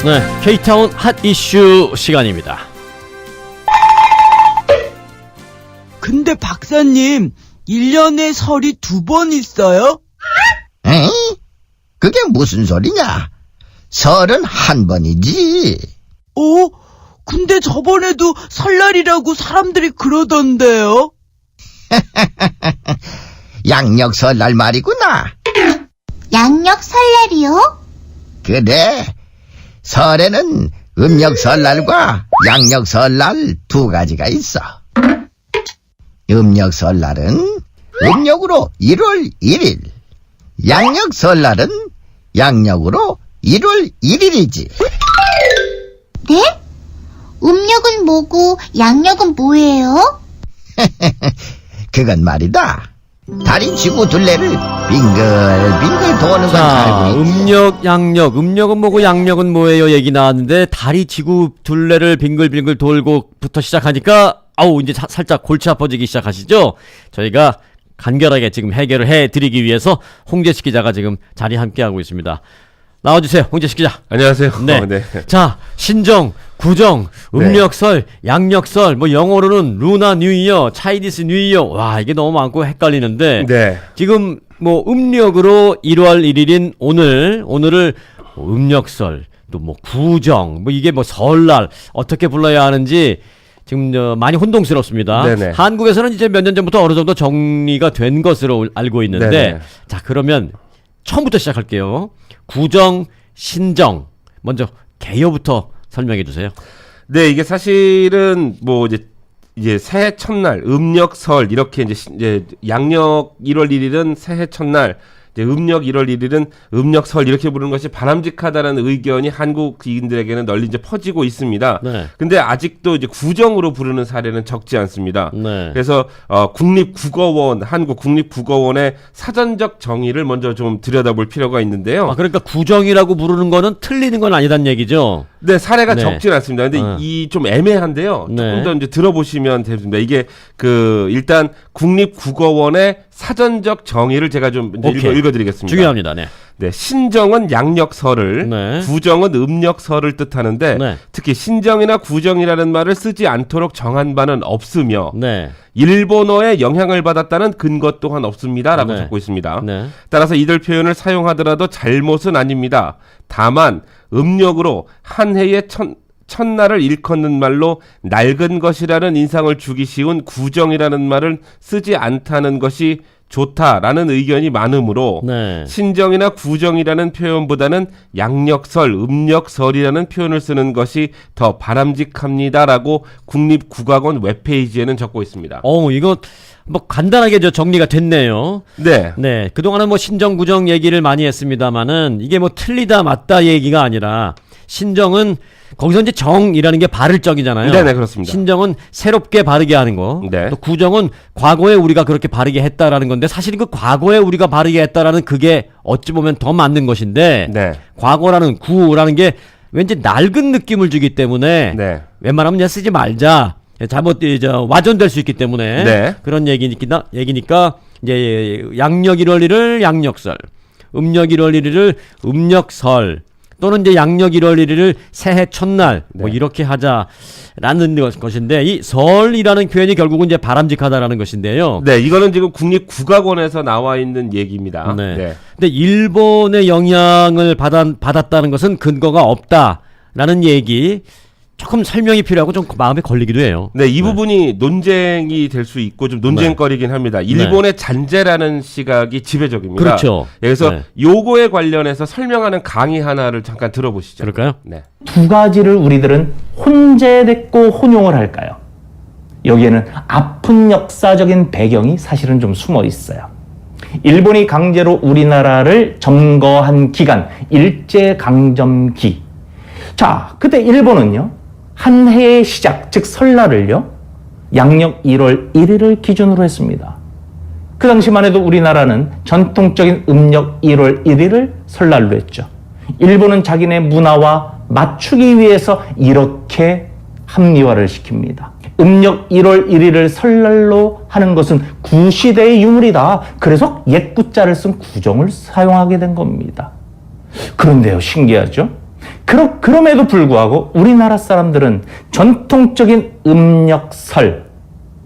네, K-타운 핫 이슈 시간입니다. 근데 박사님, 1년에 설이 2번 있어요? 에? 그게 무슨 소리냐? 설은 한 번이지. 어? 근데 저번에도 설날이라고 사람들이 그러던데요? 양력 설날 말이구나. 양력 설날이요? 그래. 설에는 음력 설날과 양력 설날 두 가지가 있어. 음력 설날은 음력으로 1월 1일, 양력 설날은 양력으로 1월 1일이지. 네? 음력은 뭐고 양력은 뭐예요? 그건 말이다. 달이 지구 둘레를 빙글빙글 도는 건 자, 알고 있지. 음력, 양력, 음력은 뭐고 양력은 뭐예요 얘기 나왔는데 달이 지구 둘레를 빙글빙글 돌고부터 시작하니까 아우 이제 살짝 골치 아파지기 시작하시죠? 저희가 간결하게 지금 해결을 해드리기 위해서 홍재식 기자가 지금 자리에 함께하고 있습니다. 나와주세요, 홍재식 기자. 안녕하세요. 네. 네. 자, 신정, 구정, 음력설, 양력설, 뭐 영어로는 루나 뉴이어, 차이니스 뉴이어. 와, 이게 너무 많고 헷갈리는데. 네. 지금 뭐 음력으로 1월 1일인 오늘을 음력설, 또 뭐 구정, 뭐 이게 뭐 설날 어떻게 불러야 하는지 지금 많이 혼동스럽습니다. 네네. 한국에서는 이제 몇 년 전부터 어느 정도 정리가 된 것으로 알고 있는데, 네네. 자, 그러면 처음부터 시작할게요. 구정, 신정. 먼저 개요부터 설명해 주세요. 네, 이게 사실은 뭐 이제 새해 첫날 음력설 이렇게 이제 양력 1월 1일은 새해 첫날, 이제 음력 1월 1일은 음력설 이렇게 부르는 것이 바람직하다는 의견이 한국인들에게는 널리 이제 퍼지고 있습니다. 네. 근데 아직도 이제 구정으로 부르는 사례는 적지 않습니다. 네. 그래서 국립국어원, 한국국립국어원의 사전적 정의를 먼저 좀 들여다볼 필요가 있는데요. 아, 그러니까 구정이라고 부르는 거는 틀리는 건 아니란 얘기죠. 네, 사례가 네. 적진 않습니다. 근데 이 좀 애매한데요. 네. 조금 더 이제 들어보시면 됩니다. 이게 일단 국립국어원의 사전적 정의를 제가 좀 이제 오케이. 읽어드리겠습니다. 중요합니다. 네. 네, 신정은 양력설을, 네. 구정은 음력설을 뜻하는데 네. 특히 신정이나 구정이라는 말을 쓰지 않도록 정한 바는 없으며 네. 일본어의 영향을 받았다는 근거 또한 없습니다라고 네. 적고 있습니다. 네. 따라서 이들 표현을 사용하더라도 잘못은 아닙니다. 다만 음력으로 한 해의 첫날을 일컫는 말로 낡은 것이라는 인상을 주기 쉬운 구정이라는 말을 쓰지 않다는 것이 좋다라는 의견이 많으므로 네. 신정이나 구정이라는 표현보다는 양력설, 음력설이라는 표현을 쓰는 것이 더 바람직합니다라고 국립국악원 웹페이지에는 적고 있습니다. 이거 뭐 간단하게 정리가 됐네요. 네. 네. 그동안은 뭐 신정, 구정 얘기를 많이 했습니다만은 이게 뭐 틀리다, 맞다 얘기가 아니라 신정은 거기서 이제 정이라는 게 바를 정이잖아요. 네네, 그렇습니다. 신정은 새롭게 바르게 하는 거. 네. 또 구정은 과거에 우리가 그렇게 바르게 했다라는 건데 사실은 그 과거에 우리가 바르게 했다라는 그게 어찌 보면 더 맞는 것인데 네. 과거라는 구라는 게 왠지 낡은 느낌을 주기 때문에 네. 웬만하면 그냥 쓰지 말자. 잘못 와전될 수 있기 때문에 네. 그런 얘기니까 이제 양력 1월 1일 양력설, 음력 1월 1일을 음력설 또는 이제 양력 1월 1일을 새해 첫날 뭐 네. 이렇게 하자라는 것인데 이 설이라는 표현이 결국은 이제 바람직하다라는 것인데요. 네, 이거는 지금 국립국악원에서 나와 있는 얘기입니다. 네. 네. 근데 일본의 영향을 받았다는 것은 근거가 없다라는 얘기 조금 설명이 필요하고 좀 마음에 걸리기도 해요. 네, 이 부분이 논쟁이 될 수 있고 좀 논쟁거리긴 합니다. 일본의 잔재라는 시각이 지배적입니다. 그렇죠. 그래서 네. 요거에 관련해서 설명하는 강의 하나를 잠깐 들어보시죠. 그럴까요? 네. 두 가지를 우리들은 혼재됐고 혼용을 할까요? 여기에는 아픈 역사적인 배경이 사실은 좀 숨어 있어요. 일본이 강제로 우리나라를 점거한 기간, 일제강점기. 자, 그때 일본은요, 한 해의 시작, 즉 설날을요, 양력 1월 1일을 기준으로 했습니다. 그 당시만 해도 우리나라는 전통적인 음력 1월 1일을 설날로 했죠. 일본은 자기네 문화와 맞추기 위해서 이렇게 합리화를 시킵니다. 음력 1월 1일을 설날로 하는 것은 구시대의 유물이다. 그래서 옛구자를 쓴 구정을 사용하게 된 겁니다. 그런데요, 신기하죠? 그럼에도 불구하고 우리나라 사람들은 전통적인 음력설,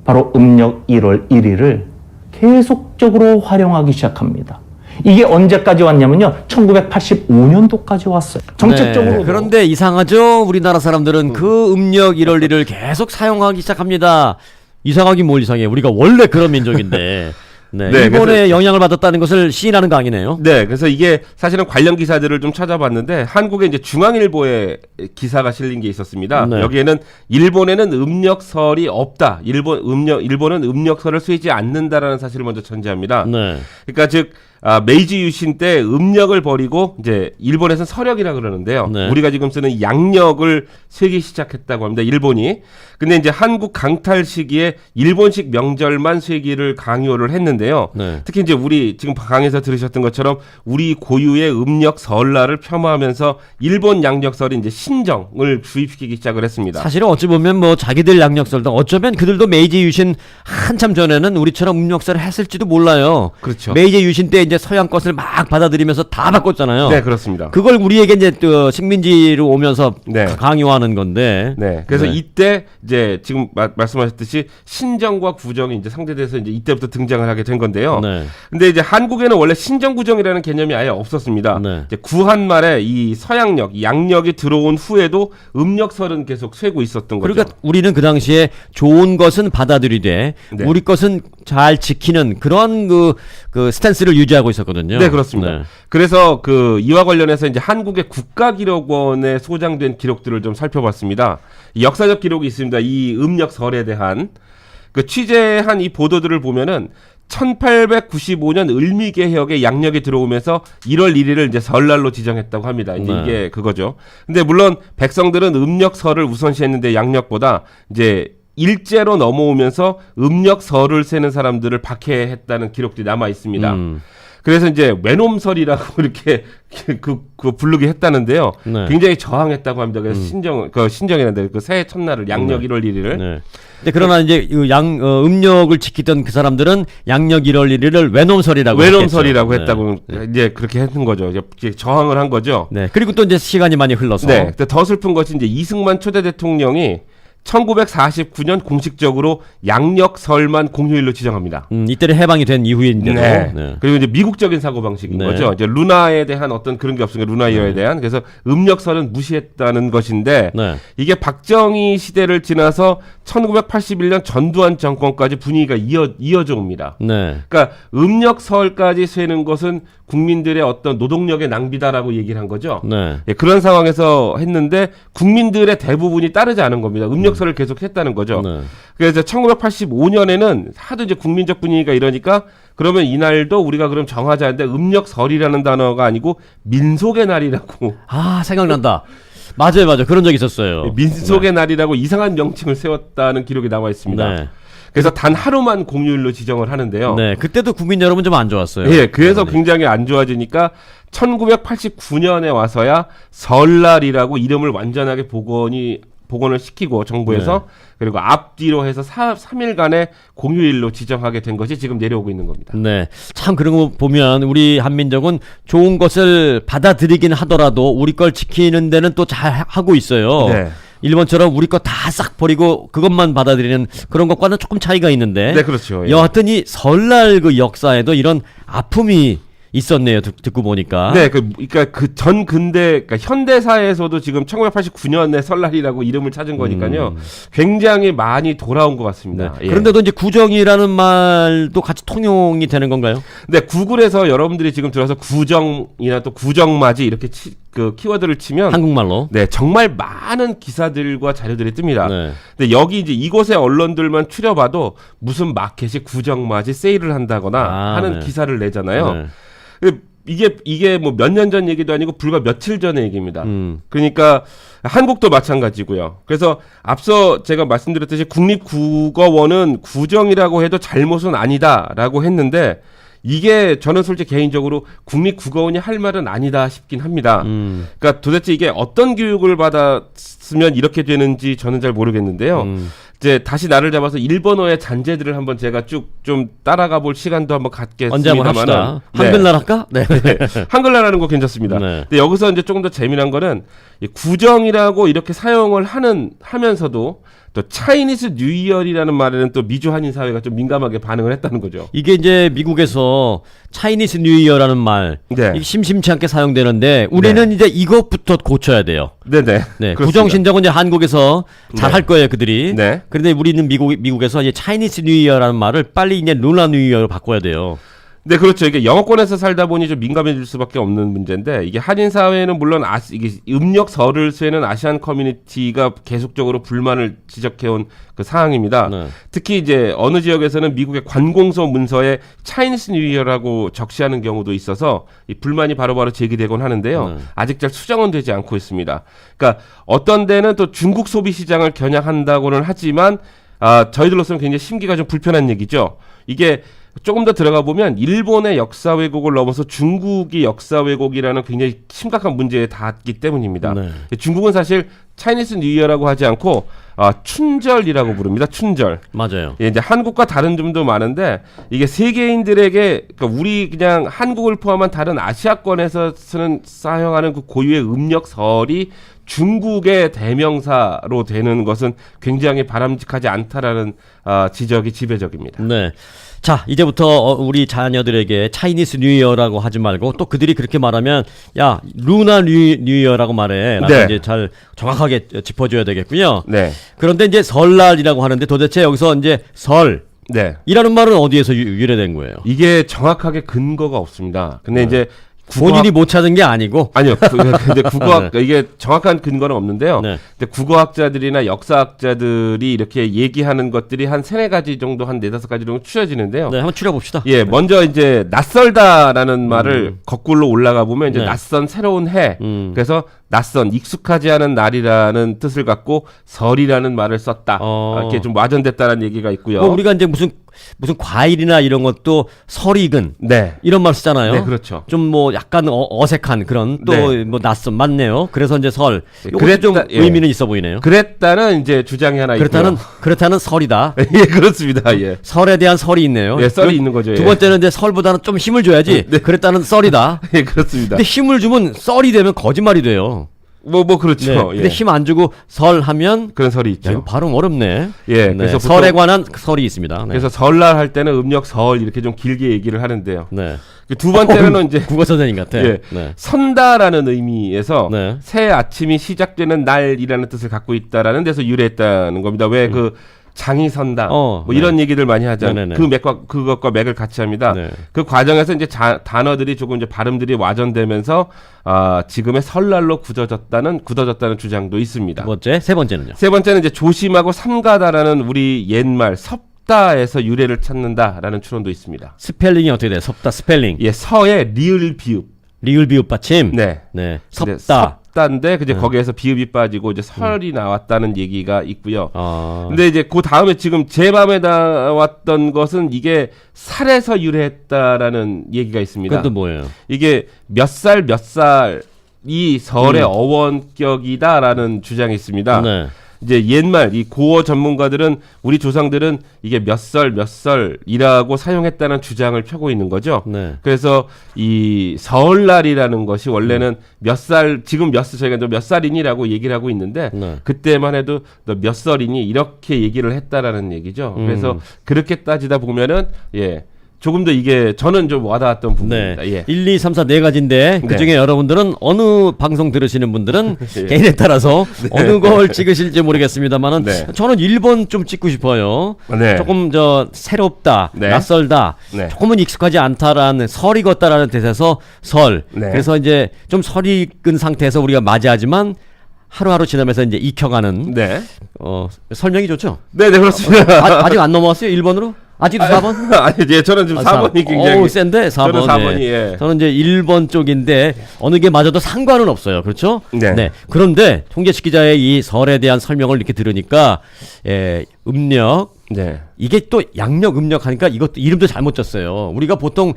바로 음력 1월 1일을 계속적으로 활용하기 시작합니다. 이게 언제까지 왔냐면요. 1985년도까지 왔어요. 정책적으로. 네, 그런데 이상하죠? 우리나라 사람들은 그 음력 1월 1을 계속 사용하기 시작합니다. 이상하긴 뭘 이상해. 우리가 원래 그런 민족인데. 네, 네, 일본의 그래서- 영향을 받았다는 것을 시인하는 거 아니네요. 네, 그래서 이게 사실은 관련 기사들을 좀 찾아봤는데 한국의 이제 중앙일보에 기사가 실린 게 있었습니다. 네. 여기에는 일본에는 음력설이 없다. 일본은 음력설을 쓰지 않는다라는 사실을 먼저 전제합니다. 네. 그러니까 즉 메이지 유신 때 음력을 버리고 이제 일본에서는 서력이라 그러는데요. 네. 우리가 지금 쓰는 양력을 쓰기 시작했다고 합니다. 일본이. 근데 이제 한국 강탈 시기에 일본식 명절만 쓰기를 강요를 했는데요. 네. 특히 이제 우리 지금 강에서 들으셨던 것처럼 우리 고유의 음력 설날을 폄하하면서 일본 양력설이 이제 신정을 주입시키기 시작을 했습니다. 사실은 어찌 보면 뭐 자기들 양력설도 어쩌면 그들도 메이지 유신 한참 전에는 우리처럼 음력설을 했을지도 몰라요. 그렇죠. 메이지 유신 때 이제 서양 것을 막 받아들이면서 다 바꿨잖아요. 네, 그렇습니다. 그걸 우리에게 이제 또 식민지로 오면서 네. 강요하는 건데. 네. 그래서 네. 이때 이제 지금 말씀하셨듯이 신정과 구정이 이제 상대돼서 이제 이때부터 등장을 하게 된 건데요. 네. 근데 이제 한국에는 원래 신정 구정이라는 개념이 아예 없었습니다. 네. 이제 구한 말에 이 서양력, 양력이 들어온 후에도 음력설은 계속 쇠고 있었던 거죠. 그러니까 우리는 그 당시에 좋은 것은 받아들이되 네. 우리 것은 잘 지키는 그런 그 스탠스를 유지하고 있었거든요. 네, 그렇습니다. 네. 그래서 이와 관련해서 이제 한국의 국가기록원에 소장된 기록들을 좀 살펴봤습니다. 이 역사적 기록이 있습니다. 이 음력설에 대한 그 취재한 이 보도들을 보면은 1895년 을미개혁에 양력이 들어오면서 1월 1일을 이제 설날로 지정했다고 합니다. 이제 네. 이게 그거죠. 근데 물론 백성들은 음력설을 우선시했는데 양력보다 이제 일제로 넘어오면서 음력설을 세는 사람들을 박해했다는 기록들이 남아 있습니다. 그래서 이제 외놈설이라고 이렇게 그 부르게 했다는데요. 네. 굉장히 저항했다고 합니다. 그래서 신정이라는데 그 새해 첫날을 양력 1월 1일을 네. 근데 그러나 이제 음력을 지키던 그 사람들은 양력 1월 1일을 외놈설이라고 외놈설이라고 했겠죠. 했다고 네. 이제 그렇게 했는 거죠. 이제 저항을 한 거죠. 네. 그리고 또 이제 시간이 많이 흘러서 네. 근데 더 슬픈 것이 이제 이승만 초대 대통령이 1949년 공식적으로 양력설만 공휴일로 지정합니다. 이때는 해방이 된 이후인데도 네. 네. 그리고 이제 미국적인 사고 방식인 네. 거죠. 이제 루나에 대한 어떤 그런 게 없으니까 루나이어에 대한 그래서 음력설은 무시했다는 것인데 네. 이게 박정희 시대를 지나서 1981년 전두환 정권까지 분위기가 이어져 옵니다. 네. 그러니까 음력설까지 세는 것은 국민들의 어떤 노동력의 낭비다라고 얘기를 한 거죠. 네. 예, 그런 상황에서 했는데 국민들의 대부분이 따르지 않은 겁니다. 음력설을 계속 했다는 거죠. 네. 그래서 1985년에는 하도 이제 국민적 분위기가 이러니까 그러면 이날도 우리가 그럼 정하자 했는데 음력설이라는 단어가 아니고 민속의 날이라고 아, 생각난다. 맞아요. 그런 적이 있었어요. 민속의 날이라고 이상한 명칭을 세웠다는 기록이 나와 있습니다. 네. 그래서 단 하루만 공휴일로 지정을 하는데요. 네. 그때도 국민 여러분 좀 안 좋았어요. 예, 그래서 네. 굉장히 안 좋아지니까 1989년에 와서야 설날이라고 이름을 완전하게 복원을 시키고 정부에서 네. 그리고 앞뒤로 해서 3일간의 공휴일로 지정하게 된 것이 지금 내려오고 있는 겁니다. 네. 참 그런 거 보면 우리 한민족은 좋은 것을 받아들이긴 하더라도 우리 걸 지키는 데는 또 잘 하고 있어요. 네. 일본처럼 우리 거 다 싹 버리고 그것만 받아들이는 그런 것과는 조금 차이가 있는데. 네, 그렇죠. 예. 여하튼 이 설날 그 역사에도 이런 아픔이 있었네요. 듣고 보니까. 네, 그러니까 그러니까 현대사에서도 지금 1989년에 설날이라고 이름을 찾은 거니까요. 굉장히 많이 돌아온 것 같습니다. 네. 예. 그런데도 이제 구정이라는 말도 같이 통용이 되는 건가요? 네, 구글에서 여러분들이 지금 들어서 구정이나 또 구정맞이 이렇게 그 키워드를 치면 한국말로. 네, 정말 많은 기사들과 자료들이 뜹니다. 네. 근데 여기 이제 이곳의 언론들만 추려봐도 무슨 마켓이 구정맞이 세일을 한다거나 하는 네. 기사를 내잖아요. 네. 이게 뭐 몇 년 전 얘기도 아니고 불과 며칠 전의 얘기입니다. 음. 그러니까 한국도 마찬가지고요. 그래서 앞서 제가 말씀드렸듯이 국립국어원은 구정이라고 해도 잘못은 아니다라고 했는데 이게 저는 솔직히 개인적으로 국립국어원이 할 말은 아니다 싶긴 합니다. 그러니까 도대체 이게 어떤 교육을 받았으면 이렇게 되는지 저는 잘 모르겠는데요. 이제 다시 나를 잡아서 일본어의 잔재들을 한번 제가 쭉 좀 따라가 볼 시간도 한번 갖겠습니다만 언제 한번 합시다. 한글날 할까? 네. 한글날 하는 거 괜찮습니다. 네. 근데 여기서 이제 조금 더 재미난 거는 이 구정이라고 이렇게 사용을 하면서도 또 차이니스 뉴이얼이라는 말에는 또 미주 한인 사회가 좀 민감하게 반응을 했다는 거죠. 이게 이제 미국에서 차이니스 뉴이어라는 말 네. 이게 심심치 않게 사용되는데 우리는 이제 이것부터 고쳐야 돼요. 네네. 네, 그렇습니다. 구정신정은 이제 한국에서 잘 할 거예요, 그들이. 네. 그런데 우리는 미국에서 이제 차이니스 뉴이어라는 말을 빨리 이제 루나 뉴이어로 바꿔야 돼요. 네, 그렇죠. 이게 영어권에서 살다 보니 좀 민감해질 수밖에 없는 문제인데, 이게 한인 사회는 물론 이게 음력설을 쓰는 아시안 커뮤니티가 계속적으로 불만을 지적해온 그 상황입니다. 네. 특히 이제 어느 지역에서는 미국의 관공서 문서에 차이니스 뉴이어라고 적시하는 경우도 있어서 이 불만이 바로바로 제기되곤 하는데요. 네. 아직 잘 수정은 되지 않고 있습니다. 그러니까 어떤 데는 또 중국 소비 시장을 겨냥한다고는 하지만 저희들로서는 굉장히 심기가 좀 불편한 얘기죠. 이게 조금 더 들어가 보면 일본의 역사 왜곡을 넘어서 중국이 역사 왜곡이라는 굉장히 심각한 문제에 닿았기 때문입니다. 네. 중국은 사실 차이니스 뉴이어라고 하지 않고 춘절이라고 부릅니다. 춘절. 맞아요. 예, 이제 한국과 다른 점도 많은데 이게 세계인들에게 그러니까 우리 그냥 한국을 포함한 다른 아시아권에서 사용하는 그 고유의 음력설이 중국의 대명사로 되는 것은 굉장히 바람직하지 않다라는 지적이 지배적입니다. 네. 자, 이제부터 우리 자녀들에게 차이니스 뉴이어라고 하지 말고 또 그들이 그렇게 말하면 야, 루나 뉴이어라고 말해. 라고 네. 이제 잘 정확하게 짚어줘야 되겠군요. 네, 그런데 이제 설날이라고 하는데 도대체 여기서 이제 네. 설이라는 말은 어디에서 유래된 거예요? 이게 정확하게 근거가 없습니다. 근데 이제 본인이 못 찾은 게 아니고 아니요. 근데 국어학 이게 정확한 근거는 없는데요. 네. 근데 국어학자들이나 역사학자들이 이렇게 얘기하는 것들이 한 세네 가지 정도, 한 네다섯 가지 정도 추려지는데요. 네, 한번 추려봅시다. 예, 먼저 이제 낯설다라는 말을 거꾸로 올라가 보면 이제 네. 낯선 새로운 해. 음. 그래서 낯선 익숙하지 않은 날이라는 뜻을 갖고 설이라는 말을 썼다. 이렇게 좀 와전됐다는 얘기가 있고요. 뭐 우리가 이제 무슨 과일이나 이런 것도 설익은 네. 이런 말 쓰잖아요. 네, 그렇죠. 좀 뭐 약간 어색한 그런 또 네. 뭐 낯선 맞네요. 그래서 이제 설. 예, 요것도 좀 예. 의미는 있어 보이네요. 그랬다는 이제 주장이 하나 그렇다는 설이다. 있고요. 예, 그렇습니다. 예. 설에 대한 설이 있네요. 예, 썰이 있는 거죠. 두 예. 번째는 이제 설보다는 좀 힘을 줘야지. 네. 그랬다는 썰이다. 예, 그렇습니다. 근데 힘을 주면 썰이 되면 거짓말이 돼요. 뭐 그렇죠. 네. 예. 근데 힘 안 주고 설 하면 그런 설이 야, 있죠. 이거 발음 어렵네. 예, 네. 그래서 설에 관한 설이 있습니다. 네. 그래서 설날 할 때는 음력 설 이렇게 좀 길게 얘기를 하는데요. 네. 두 번째는 이제 국어 선생님 같아. 예. 네. 선다라는 의미에서 네. 새 아침이 시작되는 날이라는 뜻을 갖고 있다라는 데서 유래했다는 겁니다. 왜 그 장이 선다 뭐 네. 이런 얘기들 많이 하잖아요. 네네네. 그것과 맥을 같이 합니다. 네. 그 과정에서 이제 단어들이 조금 이제 발음들이 와전되면서 지금의 설날로 굳어졌다는 주장도 있습니다. 세 번째는요. 세 번째는 이제 조심하고 삼가다라는 우리 옛말 섭다에서 유래를 찾는다라는 추론도 있습니다. 스펠링이 어떻게 돼요? 섭다 스펠링. 예, 서의 리을 비읍. 리을 비읍 받침. 네. 네. 근데 섭다. 섭다인데 그제 거기에서 비읍이 빠지고 이제 설이 나왔다는 얘기가 있고요. 아. 근데 이제 그 다음에 지금 제 밤에 나왔던 것은 이게 살에서 유래했다라는 얘기가 있습니다. 그것도 뭐예요? 이게 몇 살 이 설의 어원격이다라는 주장이 있습니다. 네. 이제 옛말 이 고어 전문가들은 우리 조상들은 이게 몇 살이라고 사용했다는 주장을 펴고 있는 거죠. 네. 그래서 이 설날이라는 것이 원래는 지금 저희가 너 몇 살이니라고 얘기를 하고 있는데 네. 그때만 해도 너 몇 살이니 이렇게 얘기를 했다라는 얘기죠. 그래서 그렇게 따지다 보면은 조금 더 이게 저는 좀 와닿았던 부분입니다. 네. 예. 1, 2, 3, 4가지인데 그 중에 여러분들은 어느 방송 들으시는 분들은 개인에 따라서 어느 걸 찍으실지 모르겠습니다만은 네. 저는 1번 좀 찍고 싶어요. 네. 조금 새롭다, 네. 낯설다, 네. 조금은 익숙하지 않다라는 설이 걷다라는 뜻에서 설. 네. 그래서 이제 좀 설이 익은 상태에서 우리가 맞이하지만 하루하루 지나면서 이제 익혀가는 네. 설명이 좋죠. 네, 그렇습니다. 아직 안 넘어왔어요? 1번으로? 아직도 4번? 아니, 예, 저는 지금 4번이 굉장히. 센데 4번. 저는 4번이, 예. 저는 이제 1번 쪽인데 어느 게 맞아도 상관은 없어요. 그렇죠? 네. 그런데 송재식 기자의 이 설에 대한 설명을 이렇게 들으니까 음력 네. 이게 또 양력, 음력 하니까 이것도 이름도 잘못 졌어요. 우리가 보통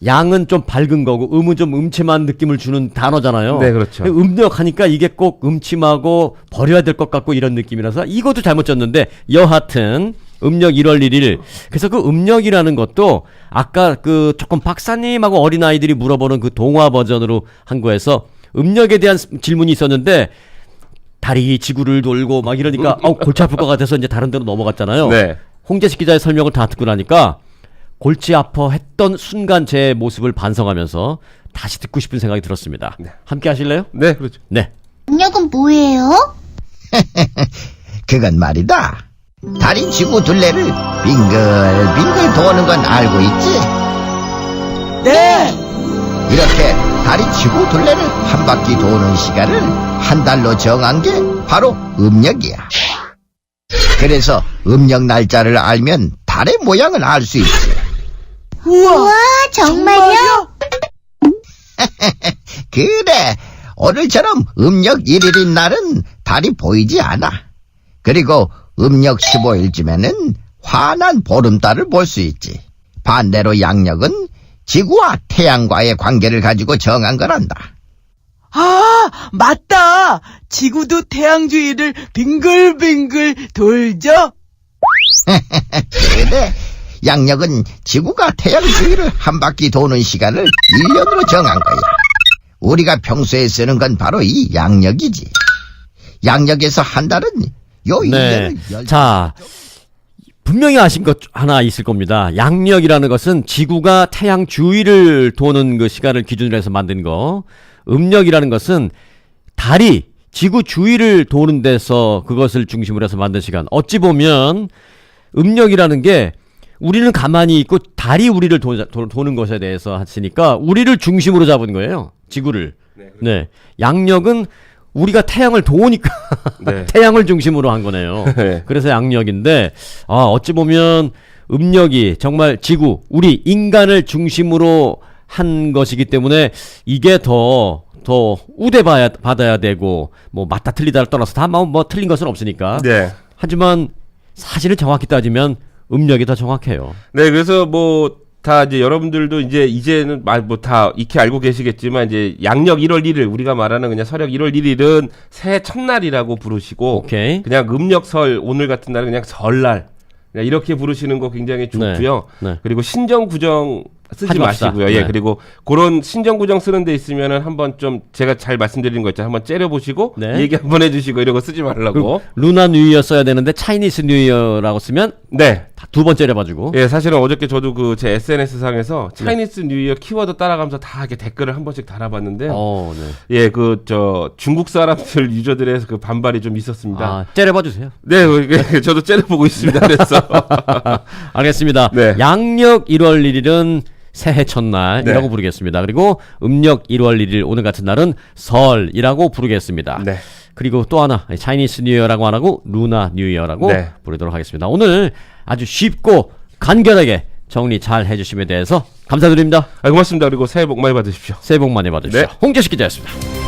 양은 좀 밝은 거고 음은 좀 음침한 느낌을 주는 단어잖아요. 네, 그렇죠. 음력 하니까 이게 꼭 음침하고 버려야 될 것 같고 이런 느낌이라서 이것도 잘못 졌는데 여하튼 음력 1월 1일. 그래서 그 음력이라는 것도 아까 그 조금 박사님하고 어린아이들이 물어보는 그 동화 버전으로 한 거에서 음력에 대한 질문이 있었는데 달이 지구를 돌고 막 이러니까 골치 아플 것 같아서 이제 다른 데로 넘어갔잖아요. 네. 홍재식 기자의 설명을 다 듣고 나니까 골치 아파 했던 순간 제 모습을 반성하면서 다시 듣고 싶은 생각이 들었습니다. 네. 함께 하실래요? 네, 그렇죠. 네. 양력은 뭐예요? 그건 말이다. 달이 지구 둘레를 빙글빙글 도는 건 알고 있지? 네. 이렇게 달이 지구 둘레를 한 바퀴 도는 시간을 한 달로 정한 게 바로 음력이야. 그래서 음력 날짜를 알면 달의 모양을 알 수 있지. 우와, 정말요? 그래, 오늘처럼 음력 1일인 날은 달이 보이지 않아. 그리고 음력 15일쯤에는 환한 보름달을 볼 수 있지. 반대로 양력은 지구와 태양과의 관계를 가지고 정한 거란다. 아, 맞다. 지구도 태양 주위를 빙글빙글 돌죠? 그래, 양력은 지구가 태양 주위를 한 바퀴 도는 시간을 1년으로 정한 거야. 우리가 평소에 쓰는 건 바로 이 양력이지. 양력에서 한 달은 요 네. 1년을 자, 분명히 아신 것 하나 있을 겁니다. 양력이라는 것은 지구가 태양 주위를 도는 그 시간을 기준으로 해서 만든 거. 음력이라는 것은 달이 지구 주위를 도는 데서 그것을 중심으로 해서 만든 시간. 어찌 보면 음력이라는 게 우리는 가만히 있고 달이 우리를 도는 것에 대해서 하시니까 우리를 중심으로 잡은 거예요. 지구를. 네. 양력은 우리가 태양을 도우니까 네. 태양을 중심으로 한 거네요. 네. 그래서 양력인데 어찌 보면 음력이 정말 지구, 우리 인간을 중심으로 한 것이기 때문에 이게 더 우대받아야 되고 뭐 맞다 틀리다를 떠나서 다 뭐 틀린 것은 없으니까. 네. 하지만 사실을 정확히 따지면 음력이 더 정확해요. 네, 그래서 뭐 다 이제 여러분들도 이제는 뭐 다 익히 알고 계시겠지만 이제 양력 1월 1일 우리가 말하는 그냥 서력 1월 1일은 새해 첫날이라고 부르시고 오케이. 그냥 음력설 오늘 같은 날은 그냥 설날 그냥 이렇게 부르시는 거 굉장히 좋고요. 네. 그리고 신정구정 쓰지 하지 맙시다. 마시고요. 예, 네. 그리고 그런 신정구정 쓰는 데 있으면은 한번 좀 제가 잘 말씀드린 거 있잖아요. 한번 째려보시고 네. 얘기 한번 해주시고 이런 거 쓰지 말라고. 그리고 루나 뉴이어 써야 되는데 차이니스 뉴이어라고 쓰면 네. 두 번 째려봐주고. 예, 사실은 어저께 저도 그 제 SNS 상에서 차이니스 뉴이어 키워드 따라가면서 다 이렇게 댓글을 한 번씩 달아봤는데요. 네. 예, 중국 사람들 유저들에서 그 반발이 좀 있었습니다. 째려봐주세요. 네, 저도 째려보고 있습니다. 그래서. 알겠습니다. 네. 양력 1월 1일은 새해 첫날이라고 네. 부르겠습니다. 그리고 음력 1월 1일 오늘 같은 날은 설이라고 부르겠습니다. 네. 그리고 또 하나 차이니스 뉴이어라고 안 하고 루나 뉴이어라고 네. 부르도록 하겠습니다. 오늘 아주 쉽고 간결하게 정리 잘 해주심에 대해서 감사드립니다. 고맙습니다. 그리고 새해 복 많이 받으십시오. 새해 복 많이 받으십시오. 네. 홍재식 기자였습니다.